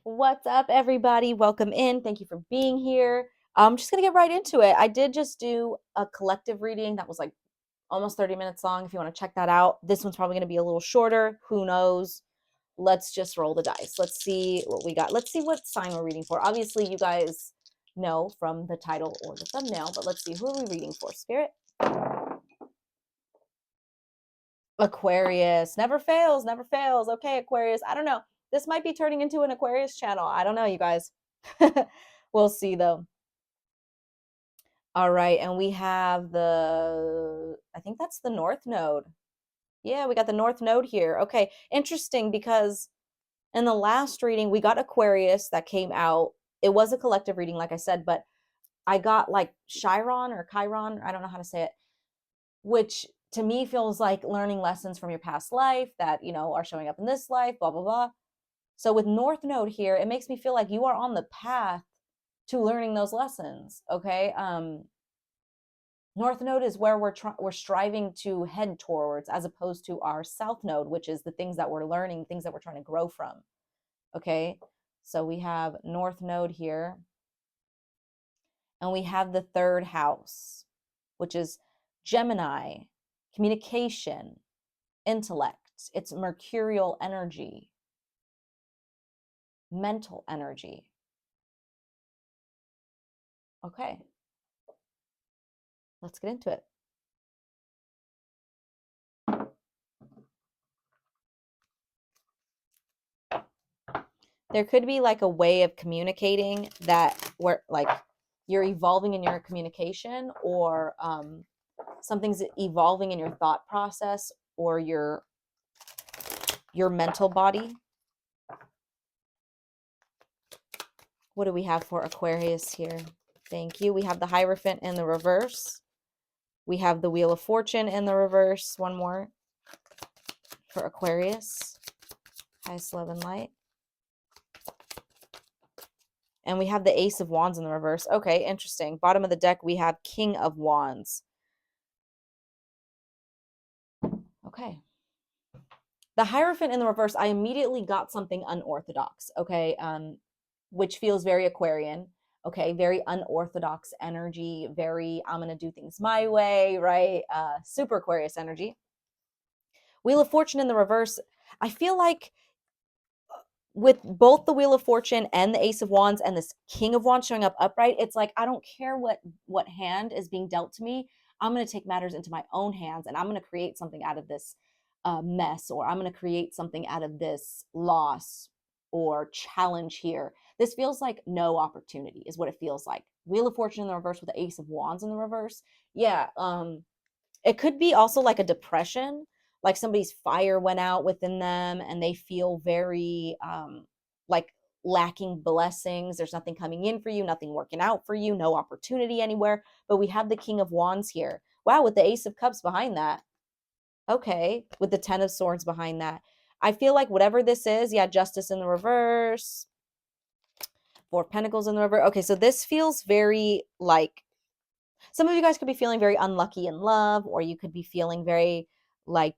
What's up, everybody? Welcome in. Thank you for being here. I'm just going to get right into it. I did just do a collective reading that was like almost 30 minutes long. If you want to check that out, this one's probably going to be a little shorter. Who knows? Let's just roll the dice. Let's see what we got. Let's see what sign we're reading for. Obviously, you guys know from the title or the thumbnail, but let's see. Who are we reading for? Spirit? Aquarius. Never fails, never fails. Okay, Aquarius. I don't know. This might be turning into an Aquarius channel. I don't know, you guys. We'll see, though. All right, and we have I think that's the North Node. Yeah, we got the North Node here. Okay, interesting because in the last reading, we got Aquarius that came out. It was a collective reading, like I said, but I got like Chiron or Chiron, I don't know how to say it, which to me feels like learning lessons from your past life that, are showing up in this life, blah, blah, blah. So with North Node here, it makes me feel like you are on the path to learning those lessons, okay? North Node is where we're striving to head towards, as opposed to our South Node, which is the things that we're learning, things that we're trying to grow from. Okay, so we have North Node here, and we have the third house, which is Gemini, communication, intellect. It's mercurial energy, mental energy. Okay, let's get into it. There could be like a way of communicating that where like you're evolving in your communication, or something's evolving in your thought process or your mental body. What do we have for Aquarius here? Thank you. We have the Hierophant in the reverse. We have the Wheel of Fortune in the reverse. One more for Aquarius. Highest love and light. And we have the Ace of Wands in the reverse. Okay, interesting. Bottom of the deck, we have King of Wands. Okay. The Hierophant in the reverse, I immediately got something unorthodox, okay, which feels very Aquarian, okay, very unorthodox energy, very I'm going to do things my way, right? Super Aquarius energy. Wheel of Fortune in the reverse, I feel like with both the Wheel of Fortune and the Ace of Wands and this King of Wands showing up upright, it's like I don't care what hand is being dealt to me. I'm going to take matters into my own hands, and I'm going to create something out of this mess, or I'm going to create something out of this loss or challenge here. This feels like no opportunity is what it feels like. Wheel of Fortune in the reverse with the Ace of Wands in the reverse. Yeah, it could be also like a depression, like somebody's fire went out within them and they feel very like lacking blessings. There's nothing coming in for you, nothing working out for you, no opportunity anywhere. But we have the King of Wands here. Wow, with the Ace of Cups behind that. Okay, with the Ten of Swords behind that. I feel like whatever this is, yeah, Justice in the reverse, Four of Pentacles in the reverse. Okay, so this feels very like some of you guys could be feeling very unlucky in love, or you could be feeling very like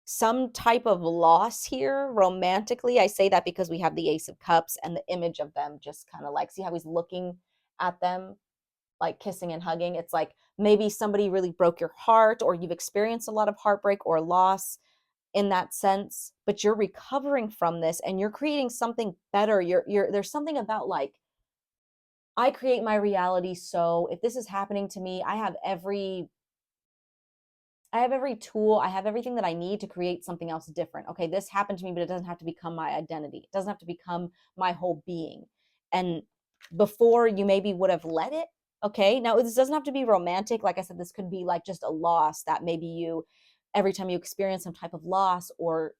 some type of loss here romantically. I say that because we have the Ace of Cups and the image of them just kind of like, see how he's looking at them, like kissing and hugging. It's like maybe somebody really broke your heart, or you've experienced a lot of heartbreak or loss in that sense, but you're recovering from this and you're creating something better. There's something about like, I create my reality. So if this is happening to me, I have every tool, I have everything that I need to create something else different. Okay, this happened to me, but it doesn't have to become my identity. It doesn't have to become my whole being. And before, you maybe would have let it. Okay, now this doesn't have to be romantic. Like I said, this could be like just a loss that maybe every time you experience some type of loss or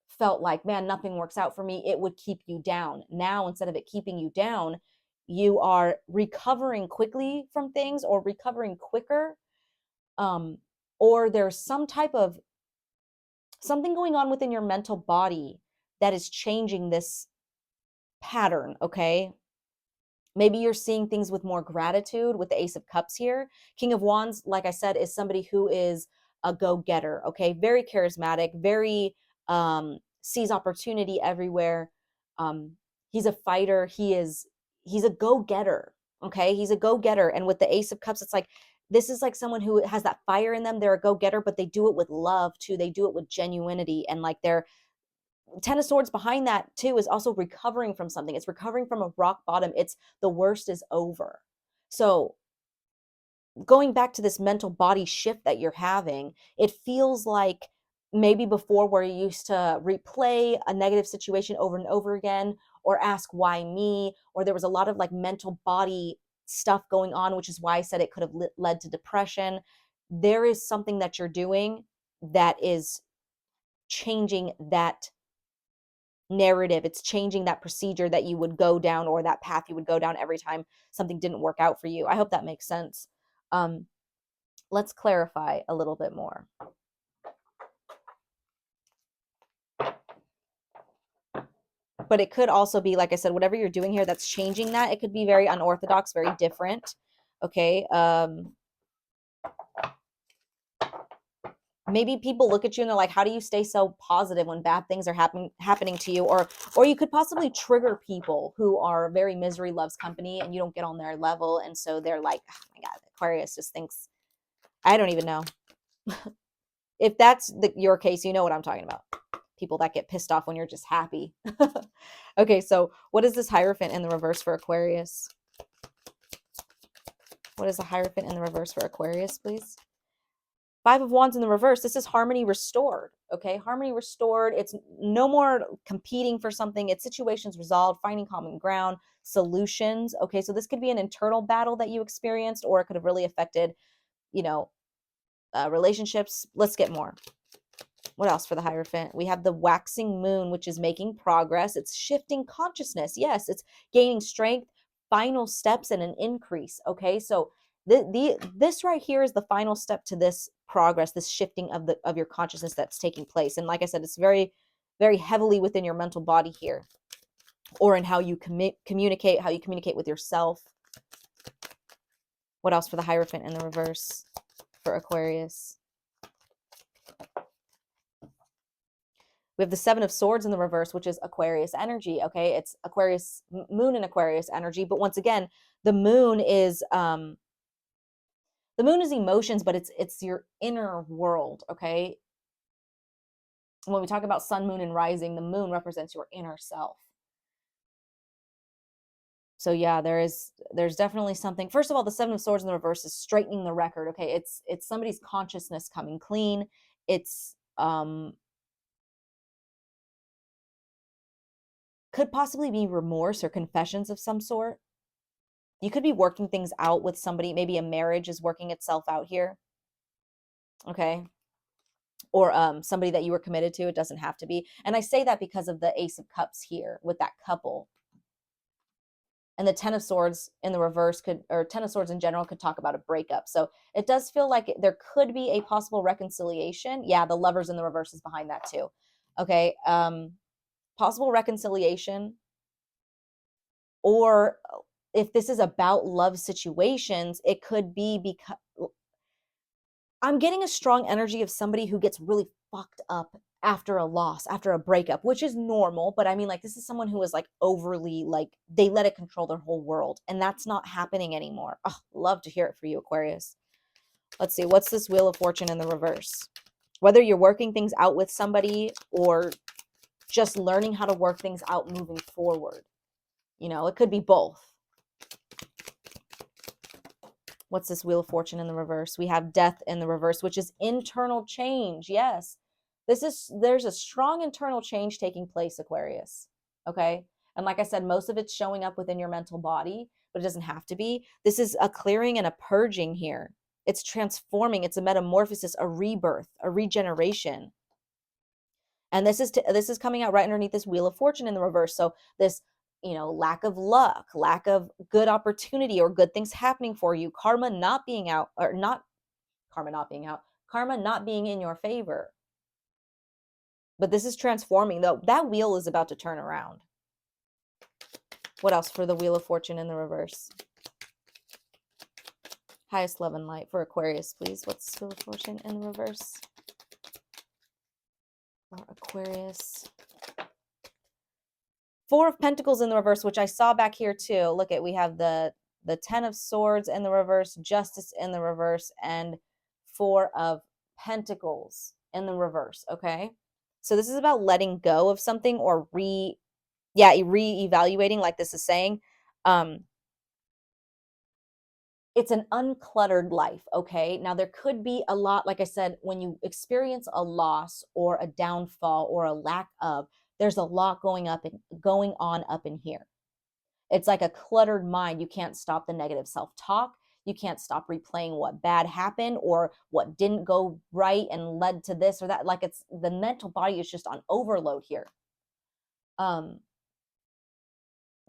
felt like, man, nothing works out for me, it would keep you down. Now, instead of it keeping you down, you are recovering quickly from things, or recovering quicker. Um, or there's some type of something going on within your mental body that is changing this pattern. Okay, maybe you're seeing things with more gratitude with the Ace of Cups here. King of Wands, like I said, is somebody who is a go-getter. Okay, very charismatic, very sees opportunity everywhere. He's a fighter. He's a go-getter. Okay. He's a go-getter. And with the Ace of Cups, it's like, this is like someone who has that fire in them. They're a go-getter, but they do it with love too. They do it with genuinity. And like they're Ten of Swords behind that too is also recovering from something. It's recovering from a rock bottom. It's the worst is over. So going back to this mental body shift that you're having, it feels like maybe before where you used to replay a negative situation over and over again, or ask why me, or there was a lot of like mental body stuff going on, which is why I said it could have led to depression. There is something that you're doing that is changing that narrative. It's changing that procedure that you would go down, or that path you would go down every time something didn't work out for you. I hope that makes sense. Let's clarify a little bit more. But it could also be, like I said, whatever you're doing here that's changing that. It could be very unorthodox, very different. Okay. Maybe people look at you and they're like, how do you stay so positive when bad things are happening to you? Or you could possibly trigger people who are very misery loves company and you don't get on their level. And so they're like, oh my God, Aquarius just thinks, I don't even know. If that's your case, you know what I'm talking about. People that get pissed off when you're just happy. Okay, so what is this Hierophant in the reverse for Aquarius? What is the Hierophant in the reverse for Aquarius, please? Five of Wands in the reverse. This is harmony restored. Okay, harmony restored. It's no more competing for something. It's situations resolved, finding common ground, solutions. Okay, so this could be an internal battle that you experienced, or it could have really affected, relationships. Let's get more. What else for the Hierophant? We have the waxing moon, which is making progress. It's shifting consciousness. Yes, it's gaining strength, final steps, and an increase. Okay, so this right here is the final step to this progress, this shifting of your consciousness that's taking place. And like I said, it's very, very heavily within your mental body here, or in how you communicate, how you communicate with yourself. What else for the Hierophant in the reverse for Aquarius? We have the Seven of Swords in the reverse, which is Aquarius energy. Okay, it's Aquarius moon and Aquarius energy. But once again, the moon is emotions, but it's your inner world. Okay, when we talk about sun, moon, and rising, the moon represents your inner self. So yeah, there's definitely something. First of all, the Seven of Swords in the reverse is straightening the record. Okay, it's somebody's consciousness coming clean. It's could possibly be remorse or confessions of some sort. You could be working things out with somebody. Maybe a marriage is working itself out here. Okay. Or somebody that you were committed to. It doesn't have to be. And I say that because of the Ace of Cups here with that couple. And the Ten of Swords in the reverse or Ten of Swords in general could talk about a breakup. So it does feel like there could be a possible reconciliation. Yeah, the Lovers in the reverse is behind that too. Okay. Possible reconciliation. Or if this is about love situations, it could be because I'm getting a strong energy of somebody who gets really fucked up after a loss, after a breakup, which is normal. But I mean, like, this is someone who is like overly, like, they let it control their whole world. And that's not happening anymore. Oh, love to hear it for you, Aquarius. Let's see. What's this Wheel of Fortune in the reverse? Whether you're working things out with somebody or just learning how to work things out moving forward. It could be both. What's this Wheel of Fortune in the reverse? We have Death in the reverse, which is internal change. Yes. There's a strong internal change taking place, Aquarius. Okay. And like I said, most of it's showing up within your mental body, but it doesn't have to be. This is a clearing and a purging here. It's transforming. It's a metamorphosis, a rebirth, a regeneration. And this is coming out right underneath this Wheel of Fortune in the reverse. So this, lack of luck, lack of good opportunity or good things happening for you, karma not being out, or not karma not being out, karma not being in your favor. But this is transforming, though. That wheel is about to turn around. What else for the Wheel of Fortune in the reverse? Highest love and light for Aquarius, please. What's Wheel of Fortune in the reverse for Aquarius? Four of Pentacles in the reverse, which I saw back here too. Look at, we have the Ten of Swords in the reverse, Justice in the reverse, and Four of Pentacles in the reverse, okay? So this is about letting go of something or reevaluating, like this is saying. It's an uncluttered life, okay? Now, there could be a lot, like I said, when you experience a loss or a downfall or a lack of, there's a lot going on up in here. It's like a cluttered mind. You can't stop the negative self-talk. You can't stop replaying what bad happened or what didn't go right and led to this or that. Like, it's the mental body is just on overload here.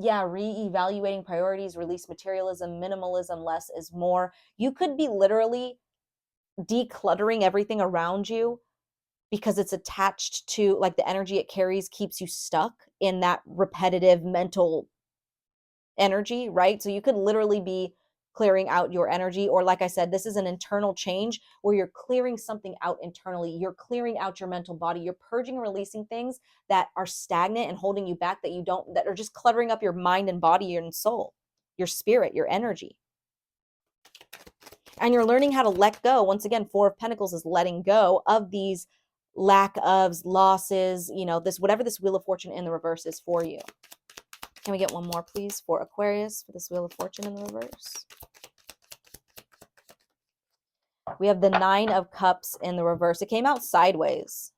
Yeah, reevaluating priorities, release materialism, minimalism, less is more. You could be literally decluttering everything around you because it's attached to, like, the energy it carries keeps you stuck in that repetitive mental energy, right? So you could literally be clearing out your energy, or like I said, this is an internal change where you're clearing something out internally. You're clearing out your mental body. You're purging and releasing things that are stagnant and holding you back, that are just cluttering up your mind and body and soul, your spirit, your energy. And you're learning how to let go. Once again, Four of Pentacles is letting go of these lack ofs, losses, this, whatever this Wheel of Fortune in the reverse is for you. Can we get one more, please, for Aquarius, for this Wheel of Fortune in the reverse? We have the Nine of Cups in the reverse. It came out sideways,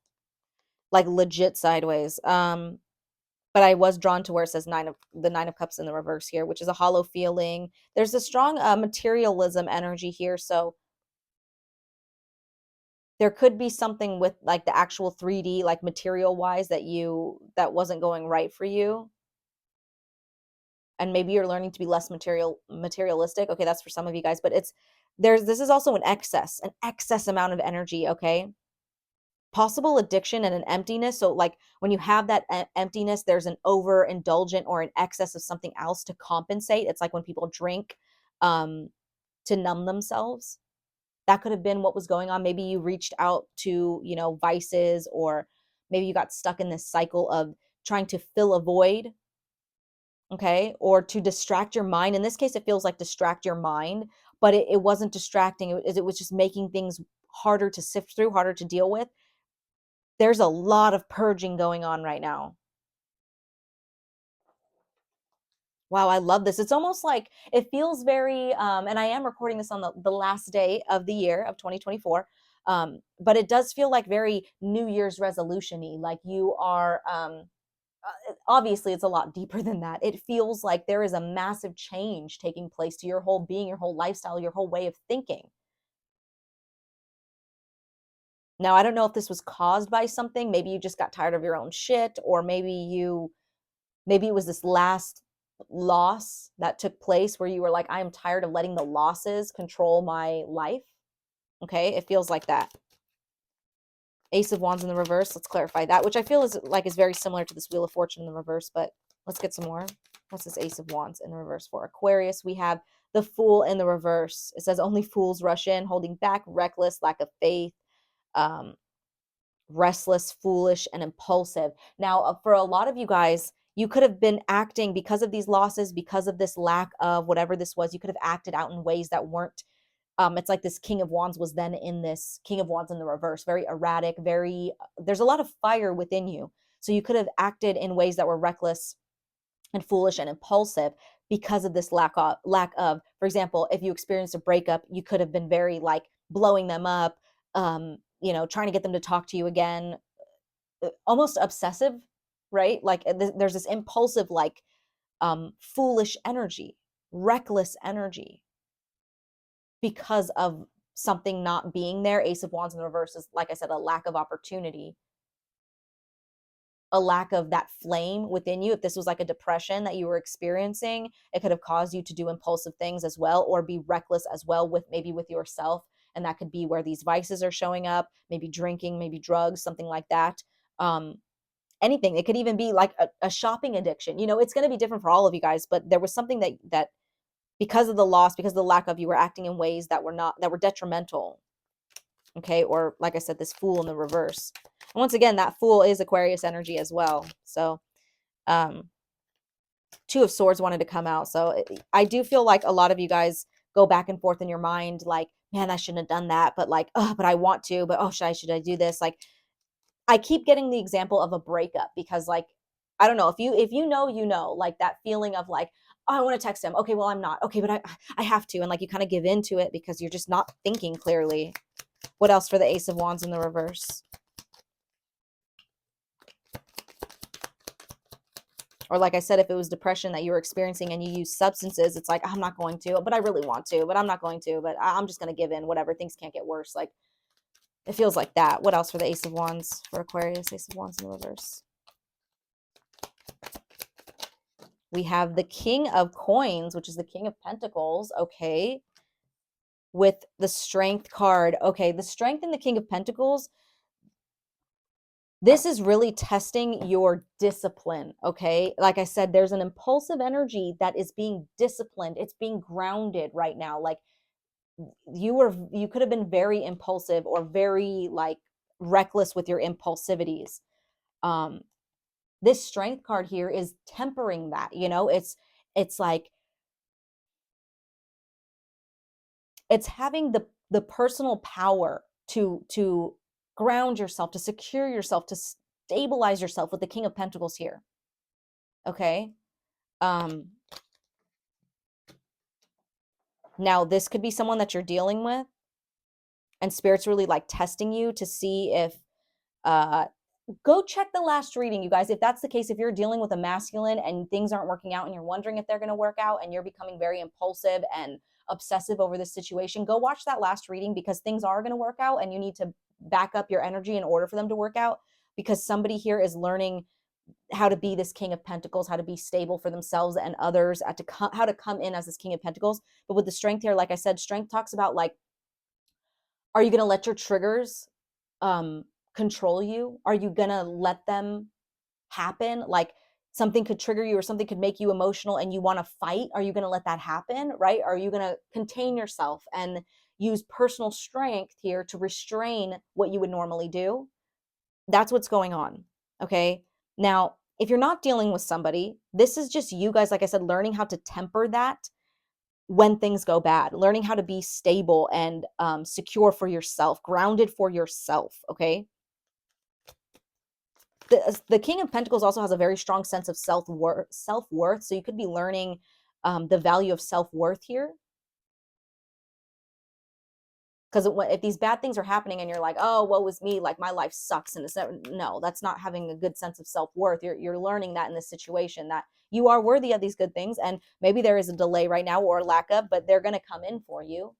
like legit sideways. But I was drawn to where it says the Nine of Cups in the reverse here, which is a hollow feeling. There's a strong materialism energy here. So there could be something with, like, the actual 3D, like material wise, that wasn't going right for you. And maybe you're learning to be less materialistic. Okay, that's for some of you guys, but this is also an excess amount of energy, okay? Possible addiction and an emptiness. So, like, when you have that emptiness, there's an overindulgent or an excess of something else to compensate. It's like when people drink to numb themselves. That could have been what was going on. Maybe you reached out to, vices, or maybe you got stuck in this cycle of trying to fill a void, okay, or to distract your mind. In this case, it feels like distract your mind, but it wasn't distracting. It was just making things harder to sift through, harder to deal with. There's a lot of purging going on right now. Wow, I love this. It's almost like it feels very, and I am recording this on the last day of the year of 2024. But it does feel like very New Year's resolution-y. Like you are, obviously it's a lot deeper than that. It feels like there is a massive change taking place to your whole being, your whole lifestyle, your whole way of thinking. Now, I don't know if this was caused by something. Maybe you just got tired of your own shit, or maybe it was this last loss that took place where you were like, I am tired of letting the losses control my life. Okay, it feels like that. Ace of Wands in the reverse. Let's clarify that, which I feel is very similar to this Wheel of Fortune in the reverse, but let's get some more. What's this Ace of Wands in the reverse for Aquarius? We have the Fool in the reverse. It says only fools rush in, holding back, reckless, lack of faith, restless, foolish, and impulsive. Now, for a lot of you guys, you could have been acting because of these losses, because of this lack of whatever this was. You could have acted out in ways that weren't. It's like this King of Wands was then in this King of Wands in the reverse, very erratic, there's a lot of fire within you. So you could have acted in ways that were reckless and foolish and impulsive because of this lack of, for example, if you experienced a breakup, you could have been very, like, blowing them up, trying to get them to talk to you again, almost obsessive, right? Like, there's this impulsive, like, foolish energy, reckless energy because of something not being there. Ace of Wands in the reverse is, like I said, a lack of opportunity, a lack of that flame within you. If this was like a depression that you were experiencing, it could have caused you to do impulsive things as well, or be reckless as well with yourself. And that could be where these vices are showing up, maybe drinking, maybe drugs, something like that. Anything. It could even be like a shopping addiction. It's going to be different for all of you guys, but there was something that because of the loss, because of the lack of, you were acting in ways that were detrimental. Okay. Or, like I said, this Fool in the reverse. And once again, that Fool is Aquarius energy as well. So, Two of Swords wanted to come out. So I do feel like a lot of you guys go back and forth in your mind, like, man, I shouldn't have done that, but like, oh, but I want to, but oh, should I do this? Like, I keep getting the example of a breakup because, like, I don't know, if you know, you know, like that feeling of like, oh, I want to text him. Okay, well, I'm not. Okay, but I have to. And like you kind of give into it because you're just not thinking clearly. What else for the Ace of Wands in the reverse? Or like I said, if it was depression that you were experiencing and you use substances, it's like, I'm not going to, but I really want to, but I'm not going to, but I'm just going to give in, whatever. Things can't get worse. Like, it feels like that. What else for the Ace of Wands for Aquarius? Ace of Wands in the reverse. We have the King of Coins, which is the King of Pentacles. Okay. With the Strength card. Okay. The Strength and the King of Pentacles. This is really testing your discipline. Okay. Like I said, there's an impulsive energy that is being disciplined. It's being grounded right now. Like, you could have been very impulsive or very like reckless with your impulsivities. This Strength card here is tempering that, you know. It's like, it's having the personal power to ground yourself, to secure yourself, to stabilize yourself with the King of Pentacles here. Okay. Now this could be someone that you're dealing with, and Spirit's really like testing you to see if go check the last reading, you guys. If that's the case, if you're dealing with a masculine and things aren't working out and you're wondering if they're going to work out and you're becoming very impulsive and obsessive over this situation, go watch that last reading, because things are going to work out and you need to back up your energy in order for them to work out, because somebody here is learning how to be this King of Pentacles, how to be stable for themselves and others, how to come in as this King of Pentacles. But with the Strength here, like I said, Strength talks about like, are you going to let your triggers control you? Are you going to let them happen? Like, something could trigger you or something could make you emotional and you want to fight. Are you going to let that happen? Right? Are you going to contain yourself and use personal strength here to restrain what you would normally do? That's what's going on. Okay. Now, if you're not dealing with somebody, this is just you guys, like I said, learning how to temper that when things go bad, learning how to be stable and secure for yourself, grounded for yourself. Okay. The King of Pentacles also has a very strong sense of self-worth. So you could be learning the value of self-worth here. Because if these bad things are happening and you're like, oh, woe is me, like my life sucks, and no, that's not having a good sense of self-worth. You're learning that in this situation, that you are worthy of these good things, and maybe there is a delay right now or a lack of, but they're going to come in for you.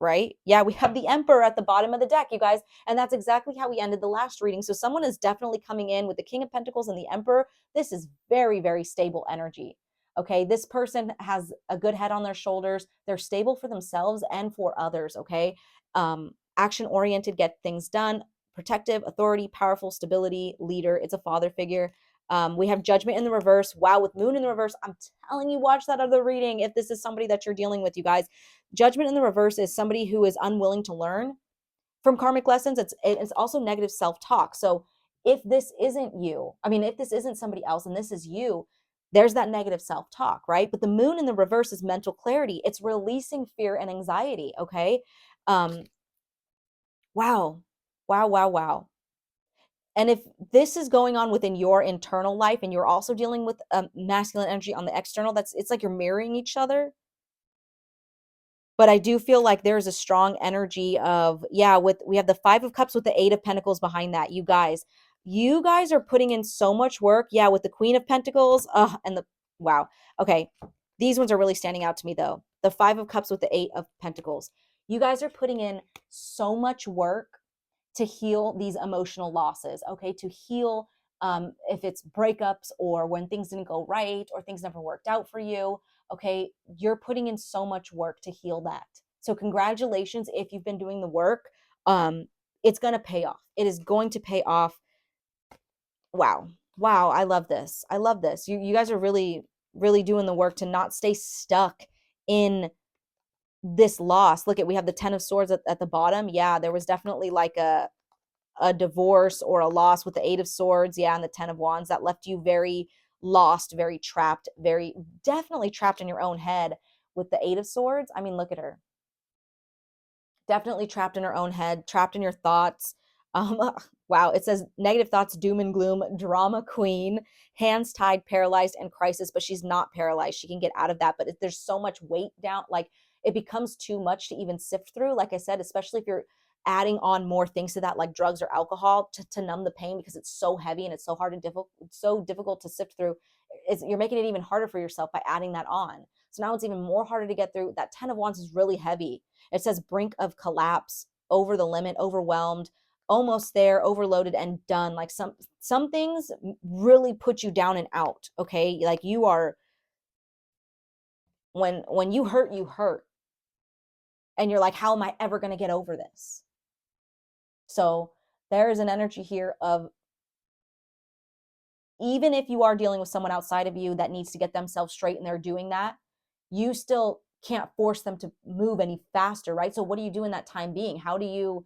Right? Yeah, we have the Emperor at the bottom of the deck, you guys. And that's exactly how we ended the last reading. So someone is definitely coming in with the King of Pentacles and the Emperor. This is very, very stable energy. Okay. This person has a good head on their shoulders. They're stable for themselves and for others. Okay. Action oriented, get things done, protective, authority, powerful, stability, leader. It's a father figure. We have Judgment in the reverse. Wow, with Moon in the reverse, I'm telling you, watch that other reading if this is somebody that you're dealing with, you guys. Judgment in the reverse is somebody who is unwilling to learn from karmic lessons. It's also negative self-talk. So if this isn't you, I mean, if this isn't somebody else and this is you, there's that negative self-talk, right? But the Moon in the reverse is mental clarity. It's releasing fear and anxiety, okay? Wow. Wow, wow, wow. And if this is going on within your internal life and you're also dealing with masculine energy on the external, it's like you're mirroring each other. But I do feel like there's a strong energy of, yeah, we have the Five of Cups with the Eight of Pentacles behind that. You guys are putting in so much work. Yeah, with the Queen of Pentacles, and wow. Okay. These ones are really standing out to me though. The Five of Cups with the Eight of Pentacles. You guys are putting in so much work to heal these emotional losses, okay? To heal if it's breakups or when things didn't go right or things never worked out for you, okay? You're putting in so much work to heal that. So congratulations if you've been doing the work. It's going to pay off. It is going to pay off. Wow. Wow. I love this. I love this. You guys are really, really doing the work to not stay stuck in this loss. Look we have the Ten of Swords at the bottom. Yeah, there was definitely like a divorce or a loss with the Eight of Swords. Yeah, and the Ten of Wands that left you very lost, very trapped, very definitely trapped in your own head with the Eight of Swords. I mean, look at her. Definitely trapped in her own head, trapped in your thoughts. Wow, it says negative thoughts, doom and gloom, drama queen, hands tied, paralyzed, and crisis. But she's not paralyzed. She can get out of that. But there's so much weight down, like it becomes too much to even sift through. Like I said, especially if you're adding on more things to that, like drugs or alcohol, to numb the pain, because it's so heavy and it's so hard and difficult to sift through. You're making it even harder for yourself by adding that on. So now it's even more harder to get through. That 10 of Wands is really heavy. It says brink of collapse, over the limit, overwhelmed, almost there, overloaded, and done. Like some things really put you down and out. Okay, like you are, when you hurt, and you're like, how am I ever going to get over this? So there is an energy here of, even if you are dealing with someone outside of you that needs to get themselves straight and they're doing that, you still can't force them to move any faster, right? So what do you do in that time being? How do you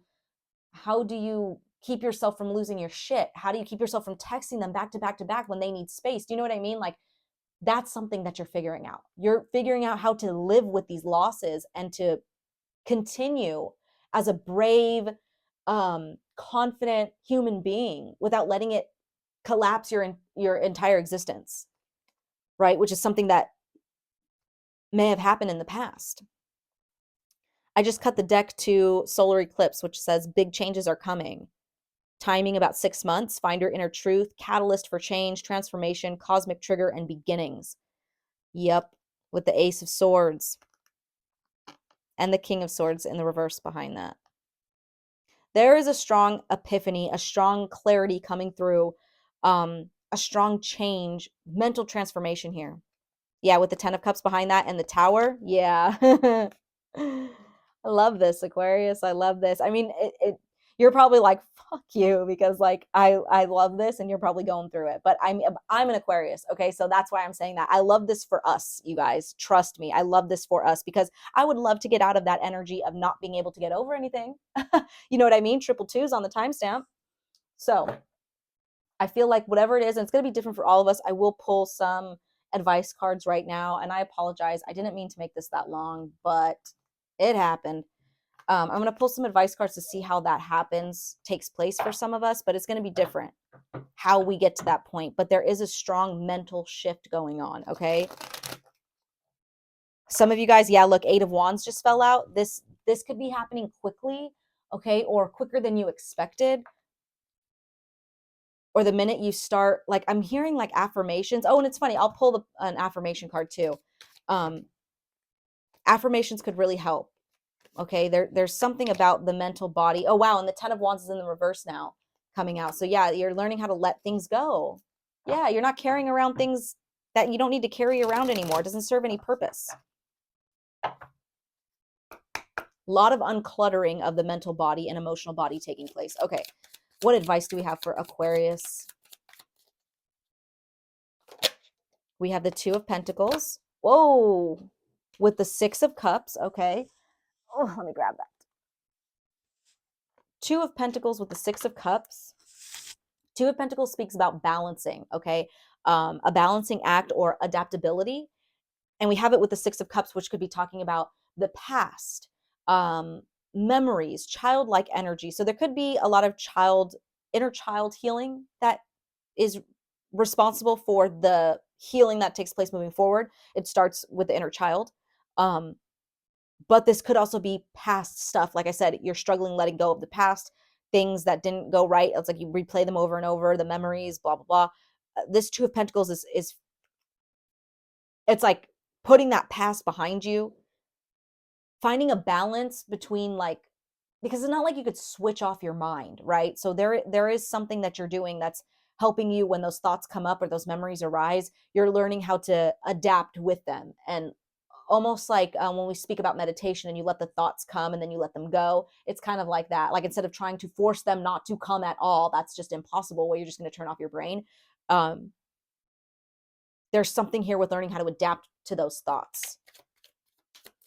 keep yourself from losing your shit? How do you keep yourself from texting them back to back to back when they need space? Do you know what I mean? Like, that's something that you're figuring out. You're figuring out how to live with these losses and to continue as a brave, confident human being without letting it collapse your entire existence, right? Which is something that may have happened in the past. I just cut the deck to solar eclipse, which says big changes are coming. Timing about 6 months, find your inner truth, catalyst for change, transformation, cosmic trigger, and beginnings. Yep, with the Ace of Swords and the King of Swords in the reverse behind that. There is a strong epiphany, a strong clarity coming through, a strong change, mental transformation here. Yeah, with the 10 of Cups behind that and the Tower. Yeah. I love this, Aquarius. I love this. I mean, you're probably like, fuck you, because like I love this and you're probably going through it. But I'm an Aquarius, okay? So that's why I'm saying that. I love this for us, you guys. Trust me. I love this for us because I would love to get out of that energy of not being able to get over anything. You know what I mean? 222s on the timestamp. So I feel like whatever it is, and it's going to be different for all of us, I will pull some advice cards right now. And I apologize. I didn't mean to make this that long, but it happened. I'm going to pull some advice cards to see how that takes place for some of us, but it's going to be different how we get to that point. But there is a strong mental shift going on, okay? Some of you guys, yeah, look, 8 of Wands just fell out. This could be happening quickly, okay, or quicker than you expected. Or the minute you start, like I'm hearing like affirmations. Oh, and it's funny, I'll pull an affirmation card too. Affirmations could really help. Okay, there's something about the mental body. Oh, wow, and the 10 of Wands is in the reverse now coming out. So yeah, you're learning how to let things go. Yeah, you're not carrying around things that you don't need to carry around anymore. It doesn't serve any purpose. A lot of uncluttering of the mental body and emotional body taking place. Okay, what advice do we have for Aquarius? We have the 2 of Pentacles. Whoa, with the 6 of Cups. Okay. Oh, let me grab that. 2 of Pentacles with the 6 of Cups. 2 of Pentacles speaks about balancing, okay? A balancing act or adaptability. And we have it with the 6 of Cups, which could be talking about the past, memories, childlike energy. So there could be a lot of inner child healing that is responsible for the healing that takes place moving forward. It starts with the inner child. But this could also be past stuff. Like I said, you're struggling letting go of the past, things that didn't go right. It's like you replay them over and over, the memories, blah, blah, blah. This 2 of Pentacles is it's like putting that past behind you, finding a balance between like, because it's not like you could switch off your mind, right? So there is something that you're doing that's helping you when those thoughts come up or those memories arise. You're learning how to adapt with them. And almost like when we speak about meditation and you let the thoughts come and then you let them go, it's kind of like that. Like instead of trying to force them not to come at all, that's just impossible, where you're just going to turn off your brain. There's something here with learning how to adapt to those thoughts,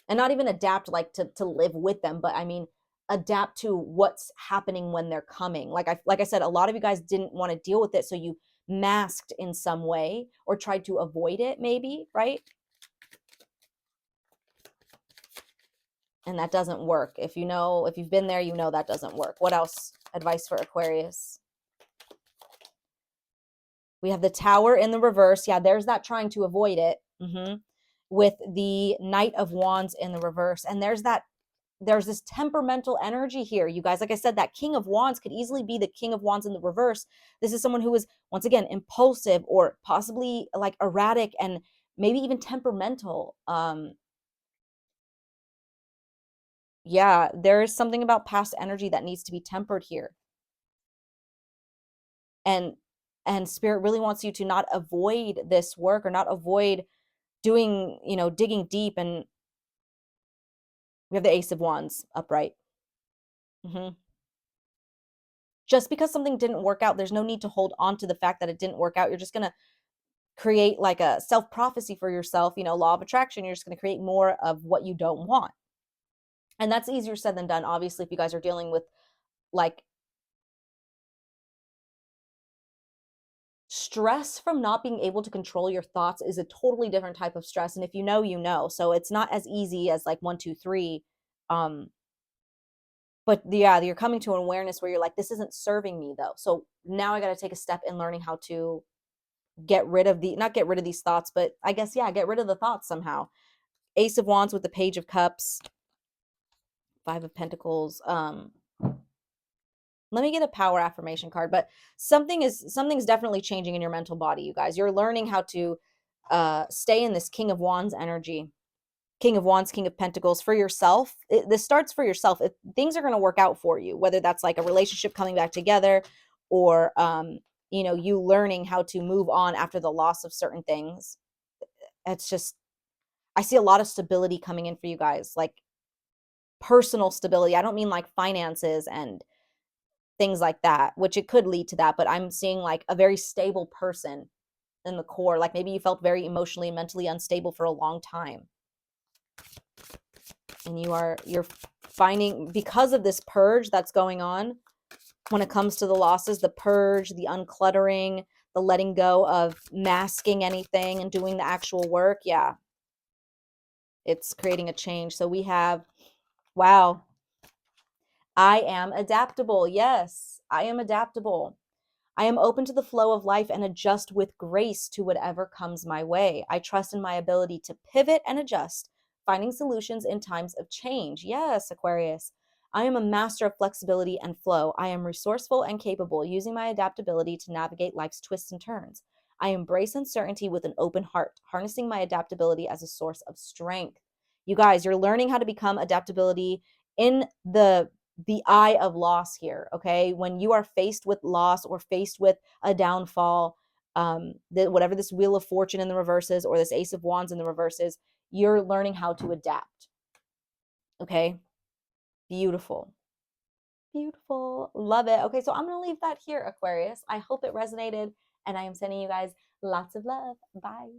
and not even adapt like to live with them, but I mean adapt to what's happening when they're coming. Like I said, a lot of you guys didn't want to deal with it, so you masked in some way or tried to avoid it, maybe, right? And that doesn't work. If you know, if you've been there, you know that doesn't work. What else? Advice for Aquarius. We have the Tower in the reverse. Yeah, there's that trying to avoid it. With the Knight of Wands in the reverse. And there's this temperamental energy here, you guys. Like I said, that King of Wands could easily be the King of Wands in the reverse. This is someone who is, once again, impulsive or possibly like erratic and maybe even temperamental. Yeah, there is something about past energy that needs to be tempered here. And Spirit really wants you to not avoid this work or not avoid doing, digging deep. And we have the Ace of Wands upright. Just because something didn't work out, there's no need to hold on to the fact that it didn't work out. You're just going to create like a self prophecy for yourself, law of attraction. You're just going to create more of what you don't want. And that's easier said than done. Obviously, if you guys are dealing with like stress from not being able to control your thoughts is a totally different type of stress. And if you know, you know. So it's not as easy as like 1, 2, 3. But yeah, you're coming to an awareness where you're like, this isn't serving me though. So now I got to take a step in learning how to not get rid of these thoughts, but I guess, yeah, get rid of the thoughts somehow. Ace of Wands with the Page of Cups, Five of Pentacles. Let me get a power affirmation card, but something's definitely changing in your mental body, you guys. You're learning how to stay in this King of Wands energy. King of Wands, King of Pentacles for yourself. This starts for yourself. Things are going to work out for you, whether that's like a relationship coming back together or, you learning how to move on after the loss of certain things. It's just, I see a lot of stability coming in for you guys, like personal stability. I don't mean like finances and things like that, which it could lead to that, but I'm seeing like a very stable person in the core. Like maybe you felt very emotionally and mentally unstable for a long time. And you're finding, because of this purge that's going on when it comes to the losses, the purge, the uncluttering, the letting go of masking anything and doing the actual work. Yeah, it's creating a change. So we have, wow, I am adaptable. Yes, I am adaptable. I am open to the flow of life and adjust with grace to whatever comes my way. I trust in my ability to pivot and adjust, finding solutions in times of change. Yes, Aquarius. I am a master of flexibility and flow. I am resourceful and capable, using my adaptability to navigate life's twists and turns. I embrace uncertainty with an open heart, harnessing my adaptability as a source of strength. You guys, you're learning how to become adaptability in the eye of loss here. Okay, when you are faced with loss or faced with a downfall, whatever this Wheel of Fortune in the reverses or this Ace of Wands in the reverses, you're learning how to adapt. Okay, beautiful, beautiful, love it. Okay, so I'm gonna leave that here, Aquarius. I hope it resonated, and I am sending you guys lots of love. Bye.